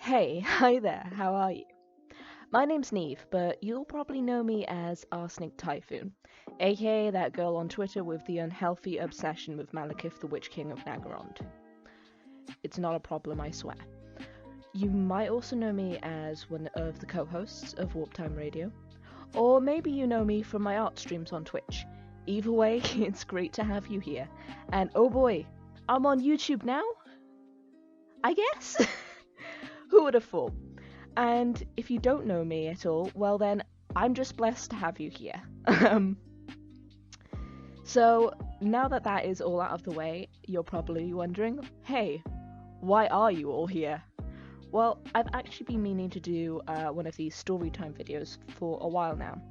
Hey, hi there, how are you? My name's Neve, but you'll probably know me as ArsenicTyphoon, aka that girl on Twitter with the unhealthy obsession with Malekith the Witch King of Nagarond. It's not a problem, I swear. You might also know me as one of the co-hosts of Warp Time Radio, or maybe you know me from my art streams on Twitch. Either way, it's great to have you here. And oh boy, I'm on YouTube now? I guess? Who would have thought? And if you don't know me at all, well then, I'm just blessed to have you here. So, now that that is all out of the way, you're probably wondering, hey, why are you all here? Well, I've actually been meaning to do one of these storytime videos for a while now.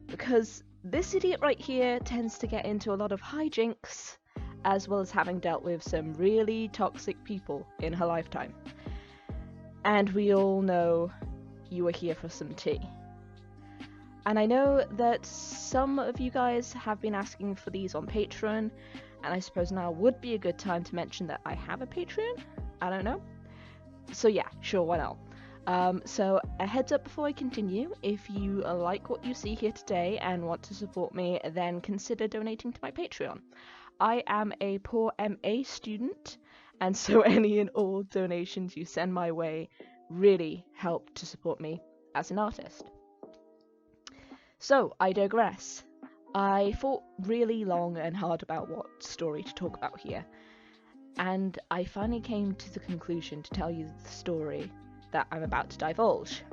Because this idiot right here tends to get into a lot of hijinks, as well as having dealt with some really toxic people in her lifetime. And we all know you are here for some tea. And I know that some of you guys have been asking for these on Patreon, and I suppose now would be a good time to mention that I have a Patreon? I don't know. So yeah, sure, why not? So a heads up before I continue, if you like what you see here today and want to support me, then consider donating to my Patreon. I am a poor MA student, and so any and all donations you send my way really help to support me as an artist. So, I digress. I thought really long and hard about what story to talk about here, and I finally came to the conclusion to tell you the story that I'm about to divulge.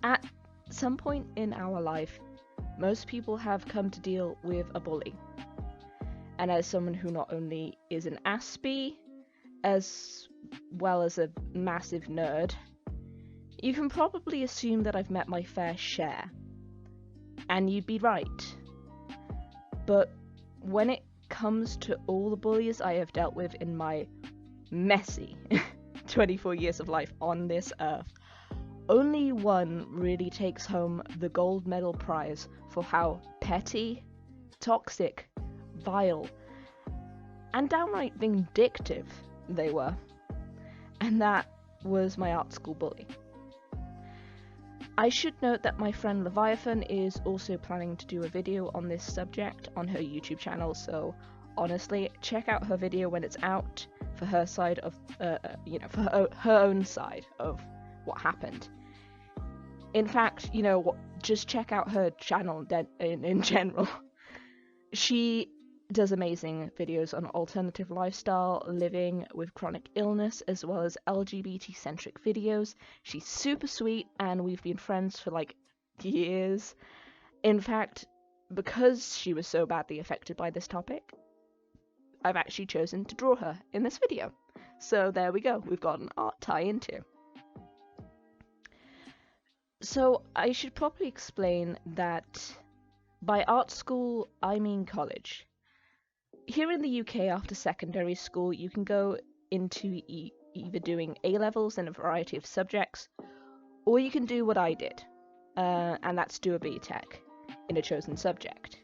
At some point in our life, most people have come to deal with a bully. And as someone who not only is an Aspie, as well as a massive nerd, you can probably assume that I've met my fair share. And you'd be right. But when it comes to all the bullies I have dealt with in my messy 24 years of life on this earth, only one really takes home the gold medal prize for how petty, toxic, vile, and downright vindictive they were. And that was my art school bully. I should note that my friend Leviathan is also planning to do a video on this subject on her YouTube channel, so honestly, check out her video when it's out for her side of, for her own side of what happened. In fact, just check out her channel in general. She does amazing videos on alternative lifestyle, living with chronic illness, as well as LGBT-centric videos. She's super sweet, and we've been friends for like years. In fact, because she was so badly affected by this topic, I've actually chosen to draw her in this video. So there we go, we've got an art tie-in too. So I should probably explain that by art school, I mean college. Here in the UK, after secondary school, you can go into either doing A-levels in a variety of subjects, or you can do what I did, and that's do a BTEC in a chosen subject.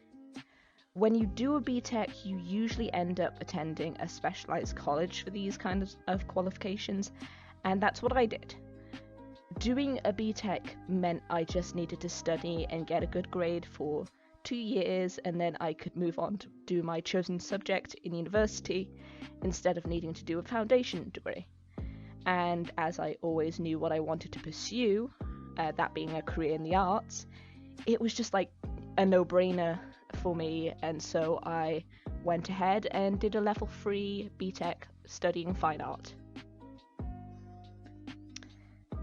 When you do a BTEC, you usually end up attending a specialised college for these kinds of qualifications, and that's what I did. Doing a BTEC meant I just needed to study and get a good grade for 2 years, and then I could move on to do my chosen subject in university instead of needing to do a foundation degree. And as I always knew what I wanted to pursue, that being a career in the arts, it was just like a no-brainer for me, and so I went ahead and did a level 3 BTEC studying fine art.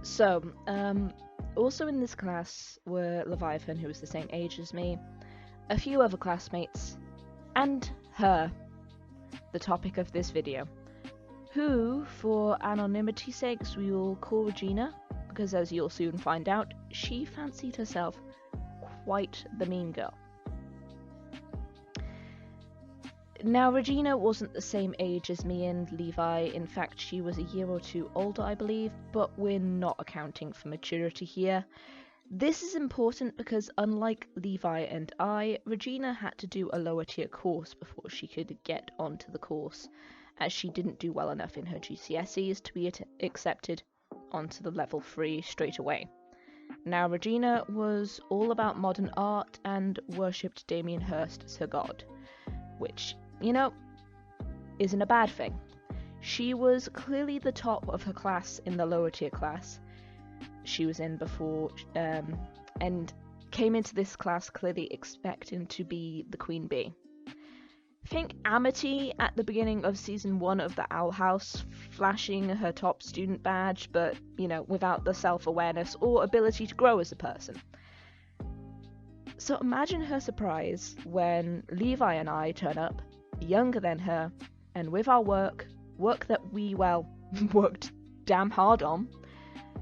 So, also in this class were Leviathan, who was the same age as me, a few other classmates, and her, the topic of this video, who, for anonymity's sakes, we will call Regina, because as you'll soon find out, she fancied herself quite the mean girl. Now, Regina wasn't the same age as me and Levi. In fact, she was a year or two older, I believe, but we're not accounting for maturity here. This is important because unlike Levi and I, Regina had to do a lower tier course before she could get onto the course, as she didn't do well enough in her GCSEs to be accepted onto the level 3 straight away. Now, Regina was all about modern art and worshipped Damien Hirst as her god, which, you know, isn't a bad thing. She was clearly the top of her class in the lower tier class she was in before, and came into this class clearly expecting to be the queen bee. Think Amity at the beginning of season 1 of the Owl House, flashing her top student badge, but, you know, without the self-awareness or ability to grow as a person. So imagine her surprise when Levi and I turn up, younger than her, and with our work that we, well, worked damn hard on,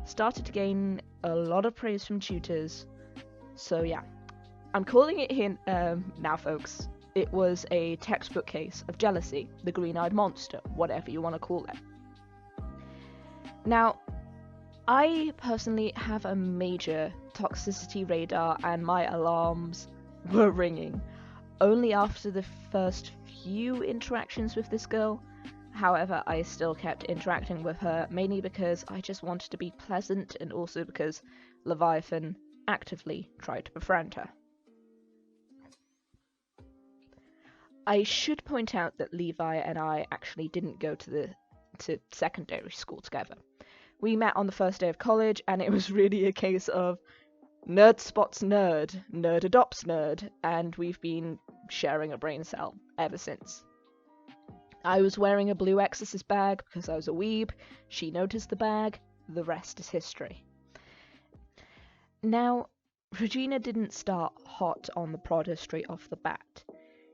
started to gain a lot of praise from tutors. So yeah, I'm calling it here now, folks. It was a textbook case of jealousy, the green-eyed monster, whatever you want to call it. Now, I personally have a major toxicity radar, and my alarms were ringing only after the first few interactions with this girl. However, I still kept interacting with her, mainly because I just wanted to be pleasant, and also because Leviathan actively tried to befriend her. I should point out that Levi and I actually didn't go to secondary school together. We met on the first day of college, and it was really a case of nerd spots nerd, nerd adopts nerd, and we've been sharing a brain cell ever since. I was wearing a blue Exorcist bag because I was a weeb. She noticed the bag. The rest is history. Now, Regina didn't start hot on the Prada straight off the bat.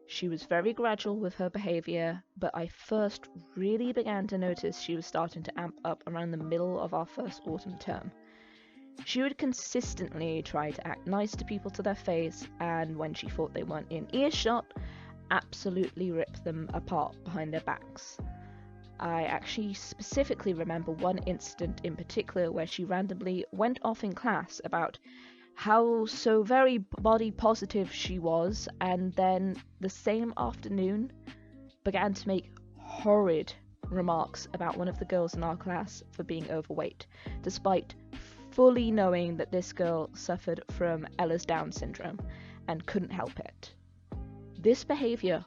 She was very gradual with her behaviour, but I first really began to notice she was starting to amp up around the middle of our first autumn term. She would consistently try to act nice to people to their face, and when she thought they weren't in earshot, absolutely rip them apart behind their backs. I actually specifically remember one incident in particular where she randomly went off in class about how so very body positive she was, and then the same afternoon began to make horrid remarks about one of the girls in our class for being overweight, despite fully knowing that this girl suffered from Ehlers-Down syndrome and couldn't help it. This behaviour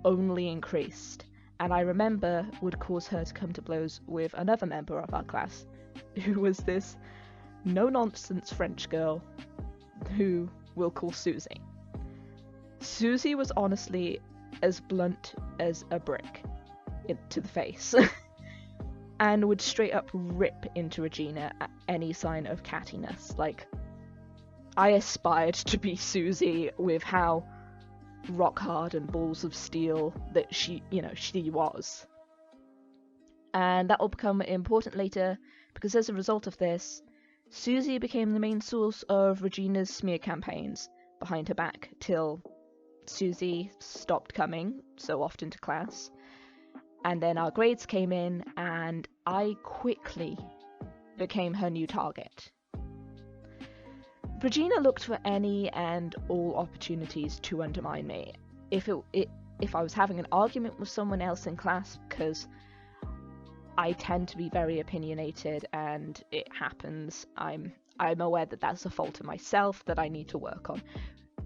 only increased, and I remember would cause her to come to blows with another member of our class, who was this no-nonsense French girl who we'll call Susie. Susie was honestly as blunt as a brick to the face, and would straight up rip into Regina at any sign of cattiness. Like, I aspired to be Susie with how rock hard and balls of steel that she was. And that will become important later, because as a result of this, Susie became the main source of Regina's smear campaigns behind her back, till Susie stopped coming so often to class, and then our grades came in, and I quickly became her new target. Regina looked for any and all opportunities to undermine me. If I was having an argument with someone else in class, because I tend to be very opinionated and it happens, I'm aware that that's a fault of myself that I need to work on.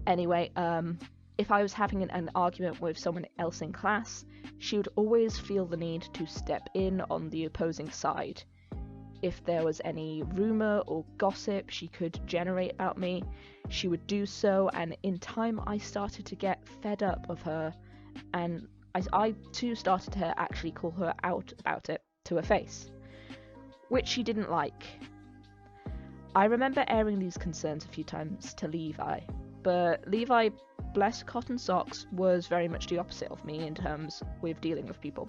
Anyway, if I was having an argument with someone else in class, she would always feel the need to step in on the opposing side. If there was any rumour or gossip she could generate about me, she would do so, and in time I started to get fed up of her, and I too started to actually call her out about it to her face, which she didn't like. I remember airing these concerns a few times to Levi, but Levi, bless cotton socks, was very much the opposite of me in terms with dealing with people.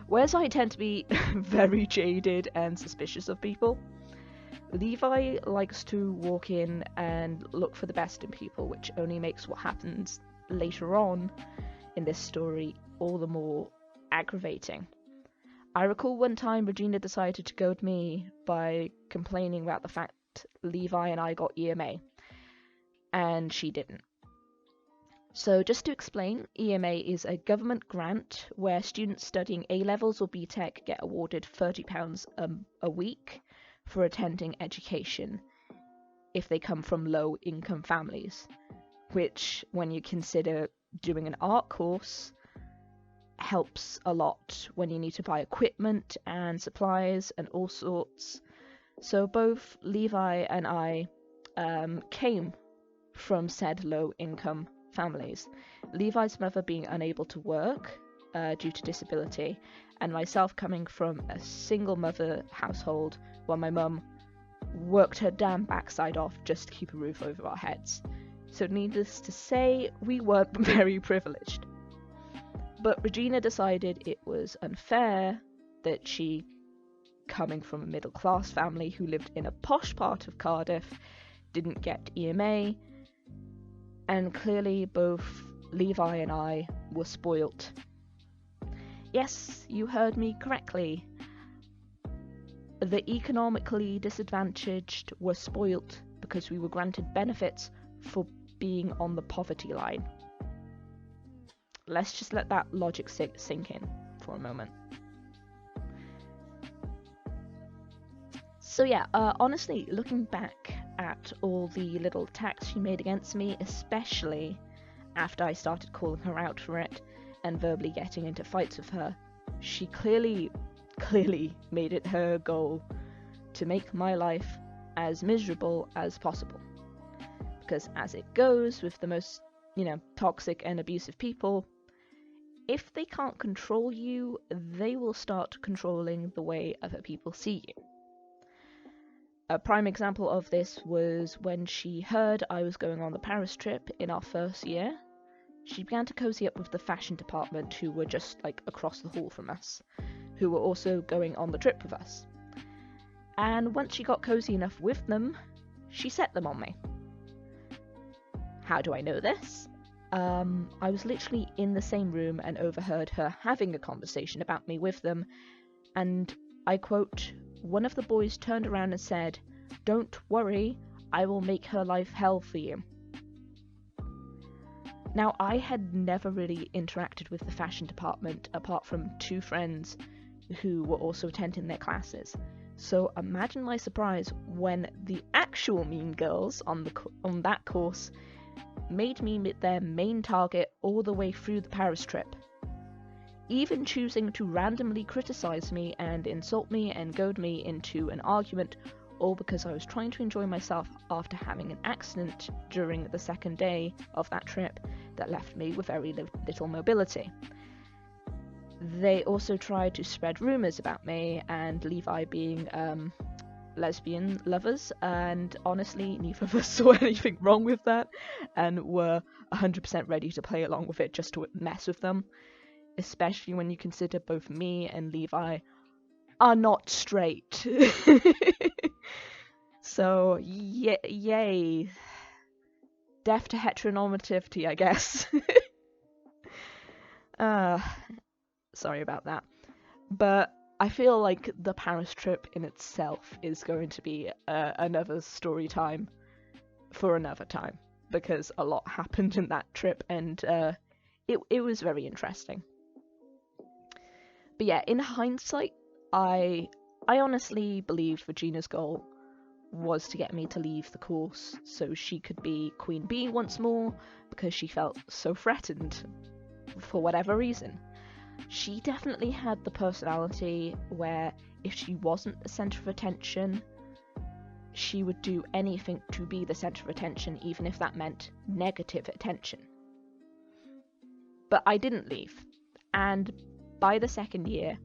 Whereas I tend to be very jaded and suspicious of people, Levi likes to walk in and look for the best in people, which only makes what happens later on in this story all the more aggravating. I recall one time Regina decided to goad me by complaining about the fact Levi and I got EMA, and she didn't. So just to explain, EMA is a government grant where students studying A-levels or BTEC get awarded £30 a week for attending education if they come from low-income families, which, when you consider doing an art course, helps a lot when you need to buy equipment and supplies and all sorts. So both Levi and I came from said low-income families. Levi's mother being unable to work due to disability, and myself coming from a single mother household where my mum worked her damn backside off just to keep a roof over our heads. So needless to say, we weren't very privileged. But Regina decided it was unfair that she, coming from a middle-class family who lived in a posh part of Cardiff, didn't get EMA, and clearly both Levi and I were spoilt. Yes, you heard me correctly. The economically disadvantaged were spoilt because we were granted benefits for being on the poverty line. Let's just let that logic sink in for a moment. So yeah, honestly, looking back at all the little attacks she made against me, especially after I started calling her out for it and verbally getting into fights with her, she clearly made it her goal to make my life as miserable as possible. Because as it goes with the most, toxic and abusive people, if they can't control you, they will start controlling the way other people see you. A prime example of this was when she heard I was going on the Paris trip in our first year. She began to cozy up with the fashion department, who were just across the hall from us, who were also going on the trip with us. And once she got cozy enough with them, she set them on me. How do I know this? I was literally in the same room and overheard her having a conversation about me with them, and I quote, "One of the boys turned around and said, 'Don't worry, I will make her life hell for you.'" Now, I had never really interacted with the fashion department apart from 2 friends who were also attending their classes. So imagine my surprise when the actual mean girls on that course made me their main target all the way through the Paris trip, even choosing to randomly criticize me and insult me and goad me into an argument, all because I was trying to enjoy myself after having an accident during the second day of that trip that left me with very little mobility. They also tried to spread rumours about me and Levi being lesbian lovers, and honestly, neither of us saw anything wrong with that and were 100% ready to play along with it just to mess with them, especially when you consider both me and Levi are not straight. So, yay. Death to heteronormativity, I guess. Sorry about that. But I feel like the Paris trip in itself is going to be another story time for another time, because a lot happened in that trip, and it was very interesting. But yeah, in hindsight, I honestly believed Regina's goal was to get me to leave the course so she could be Queen Bee once more, because she felt so threatened for whatever reason. She definitely had the personality where if she wasn't the centre of attention, she would do anything to be the centre of attention, even if that meant negative attention. But I didn't leave, and by the second year,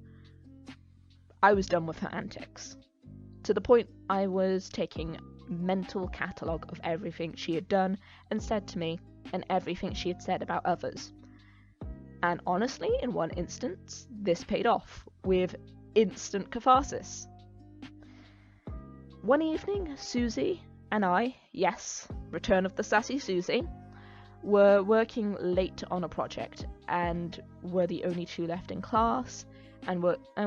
I was done with her antics. To the point I was taking mental catalogue of everything she had done and said to me, and everything she had said about others. And honestly, in one instance, this paid off with instant catharsis. One evening, Susie and I, yes, return of the sassy Susie, were working late on a project and were the only 2 left in class, and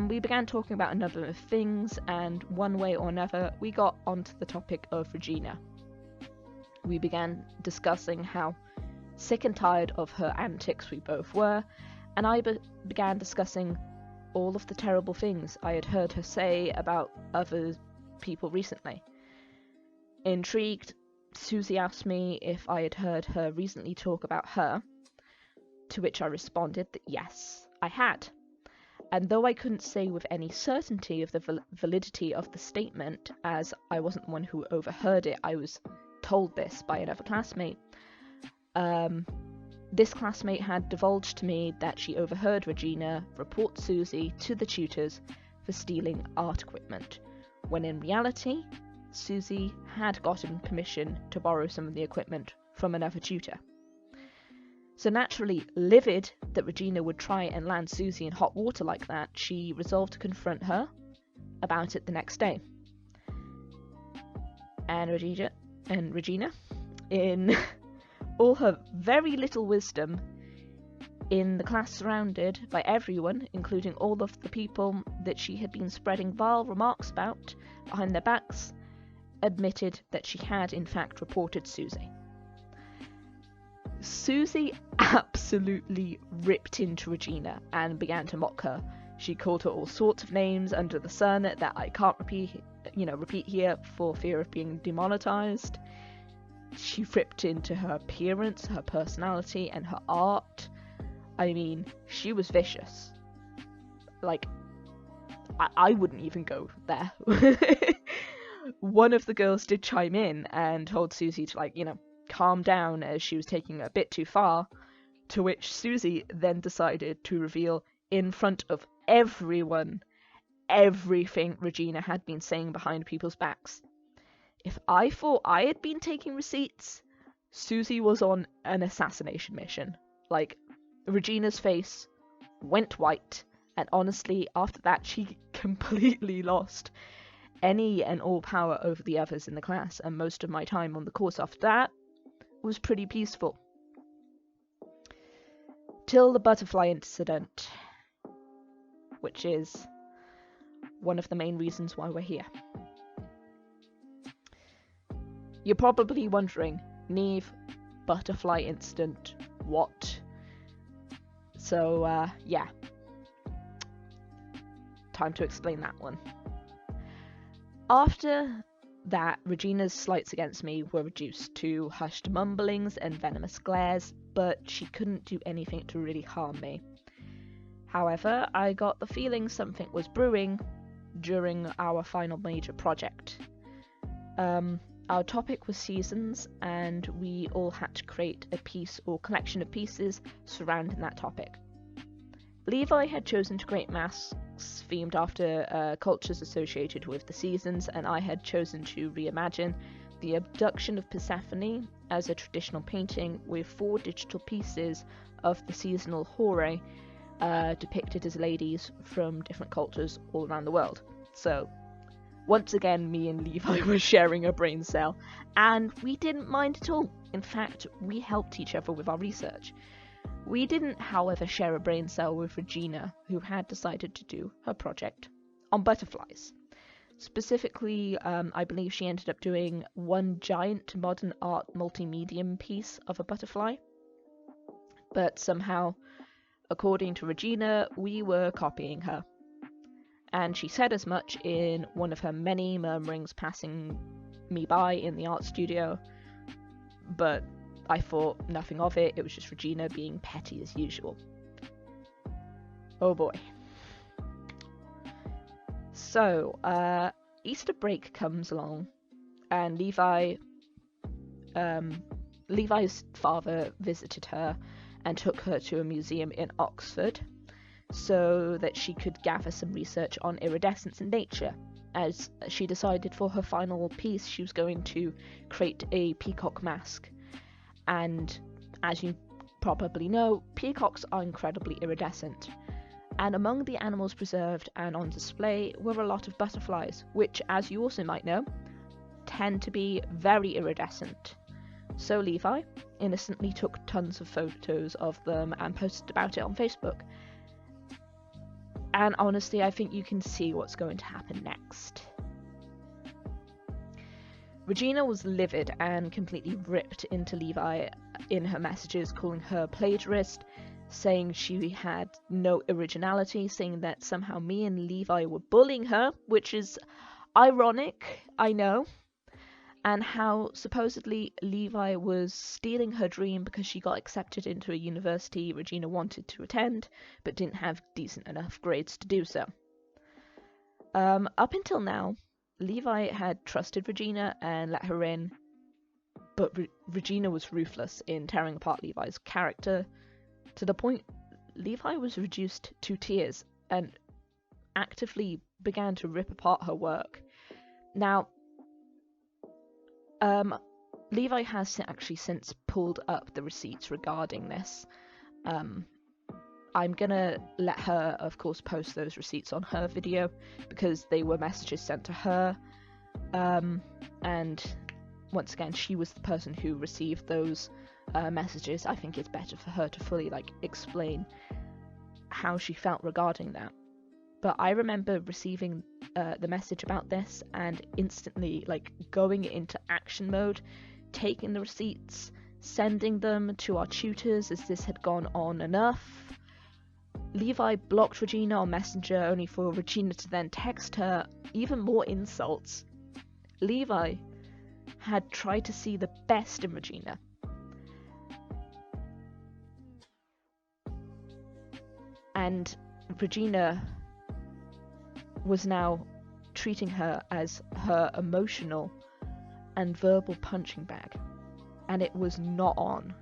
we began talking about a number of things, and one way or another we got onto the topic of Regina. We began discussing how sick and tired of her antics we both were, and I began discussing all of the terrible things I had heard her say about others people recently. Intrigued, Susie asked me if I had heard her recently talk about her, to which I responded that yes, I had. And though I couldn't say with any certainty of the validity of the statement, as I wasn't the one who overheard it, I was told this by another classmate. This classmate had divulged to me that she overheard Regina report Susie to the tutors for stealing art equipment, when in reality, Susie had gotten permission to borrow some of the equipment from another tutor. So naturally, livid that Regina would try and land Susie in hot water like that, she resolved to confront her about it the next day. And Regina, in all her very little wisdom, in the class surrounded by everyone, including all of the people that she had been spreading vile remarks about behind their backs, admitted that she had in fact reported Susie. Susie absolutely ripped into Regina and began to mock her. She called her all sorts of names under the sun that I can't repeat here for fear of being demonetized. She ripped into her appearance, her personality, and her art. I mean, she was vicious. Like, I wouldn't even go there. One of the girls did chime in and told Susie to, calm down as she was taking it a bit too far, to which Susie then decided to reveal in front of everyone everything Regina had been saying behind people's backs. If I thought I had been taking receipts, Susie was on an assassination mission. Regina's face went white, and honestly, after that, she completely lost any and all power over the others in the class, and most of my time on the course after that was pretty peaceful. Till the butterfly incident, which is one of the main reasons why we're here. You're probably wondering, Neve, butterfly incident, what? So, yeah. Time to explain that one. After that, Regina's slights against me were reduced to hushed mumblings and venomous glares, but she couldn't do anything to really harm me. However, I got the feeling something was brewing during our final major project. Our topic was seasons, and we all had to create a piece or collection of pieces surrounding that topic. Levi had chosen to create masks themed after cultures associated with the seasons, and I had chosen to reimagine the abduction of Persephone as a traditional painting with 4 digital pieces of the seasonal horror depicted as ladies from different cultures all around the world. So, once again, me and Levi were sharing a brain cell, and we didn't mind at all. In fact, we helped each other with our research. We didn't, however, share a brain cell with Regina, who had decided to do her project on butterflies. Specifically, I believe she ended up doing one giant modern art multi-medium piece of a butterfly. But somehow, according to Regina, we were copying her. And she said as much in one of her many murmurings passing me by in the art studio, but I thought nothing of it. It was just Regina being petty as usual. Oh boy. So, Easter break comes along, and Levi's father visited her and took her to a museum in Oxford so that she could gather some research on iridescence in nature, as she decided for her final piece she was going to create a peacock mask. And as you probably know, peacocks are incredibly iridescent. And among the animals preserved and on display were a lot of butterflies, which, as you also might know, tend to be very iridescent. So Levi innocently took tons of photos of them and posted about it on Facebook. And honestly, I think you can see what's going to happen next. Regina was livid and completely ripped into Levi in her messages, calling her plagiarist, saying she had no originality, saying that somehow me and Levi were bullying her, which is, ironic, I know, and how supposedly Levi was stealing her dream because she got accepted into a university Regina wanted to attend, but didn't have decent enough grades to do so. Up until now, Levi had trusted Regina and let her in, but Regina was ruthless in tearing apart Levi's character, to the point Levi was reduced to tears and actively began to rip apart her work. Now, Levi has actually since pulled up the receipts regarding this. I'm gonna let her, of course, post those receipts on her video because they were messages sent to her. And once again, she was the person who received those messages. I think it's better for her to fully explain how she felt regarding that. But I remember receiving the message about this and instantly going into action mode, taking the receipts, sending them to our tutors as this had gone on enough. Levi blocked Regina on Messenger only for Regina to then text her even more insults. Levi had tried to see the best in Regina. And Regina was now treating her as her emotional and verbal punching bag. And it was not on.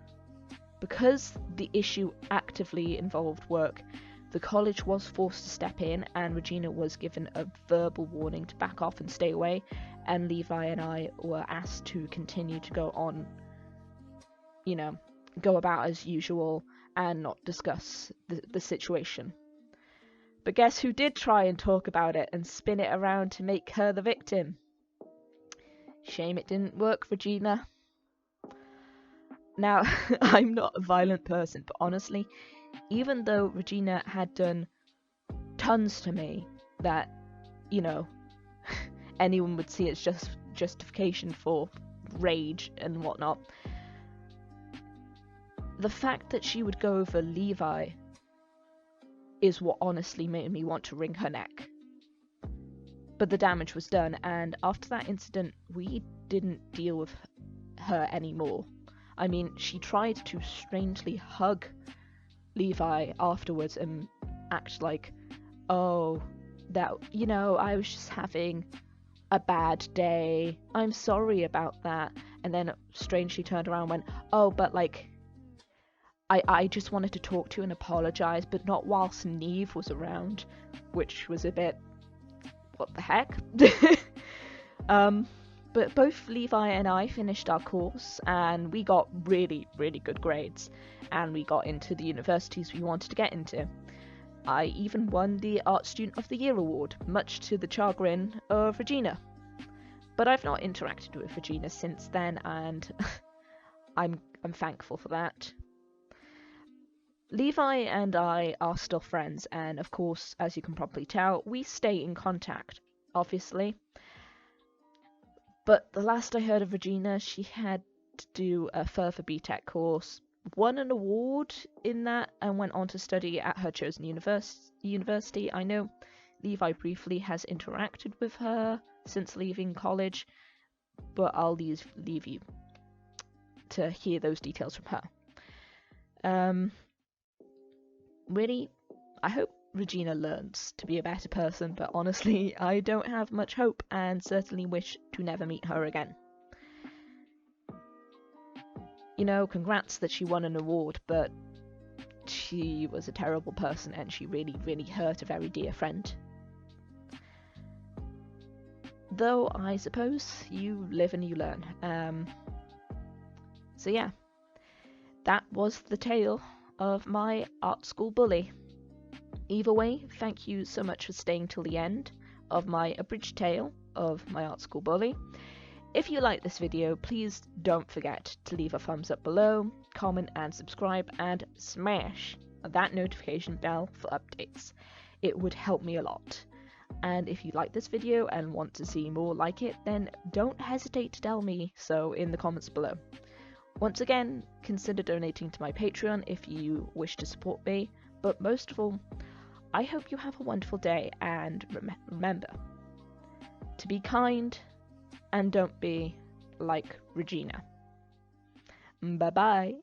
Because the issue actively involved work, the college was forced to step in and Regina was given a verbal warning to back off and stay away, and Levi and I were asked to continue to go on, go about as usual and not discuss the situation. But guess who did try and talk about it and spin it around to make her the victim? Shame it didn't work, Regina. Now, I'm not a violent person, but honestly, even though Regina had done tons to me that, anyone would see as just justification for rage and whatnot, the fact that she would go over Levi is what honestly made me want to wring her neck. But the damage was done, and after that incident, we didn't deal with her anymore. I mean, she tried to strangely hug Levi afterwards and act like, oh, that, I was just having a bad day. I'm sorry about that. And then strangely turned around and went, oh, but I just wanted to talk to you and apologize, but not whilst Neve was around, which was a bit, what the heck? But both Levi and I finished our course and we got really, really good grades, and we got into the universities we wanted to get into. I even won the Art Student of the Year award, much to the chagrin of Regina. But I've not interacted with Regina since then, and I'm thankful for that. Levi and I are still friends, and of course, as you can probably tell, we stay in contact, obviously. But the last I heard of Regina, she had to do a further BTEC course, won an award in that, and went on to study at her chosen university. I know Levi briefly has interacted with her since leaving college, but I'll leave you to hear those details from her. Really, I hope Regina learns to be a better person, but honestly, I don't have much hope and certainly wish to never meet her again. Congrats that she won an award, but she was a terrible person and she really, really hurt a very dear friend. Though, I suppose, you live and you learn. So yeah, that was the tale of my art school bully. Either way, thank you so much for staying till the end of my abridged tale of my art school bully. If you like this video, please don't forget to leave a thumbs up below, comment and subscribe, and smash that notification bell for updates. It would help me a lot. And if you like this video and want to see more like it, then don't hesitate to tell me so in the comments below. Once again, consider donating to my Patreon if you wish to support me, but most of all, I hope you have a wonderful day, and remember, to be kind and don't be like Regina. Bye bye.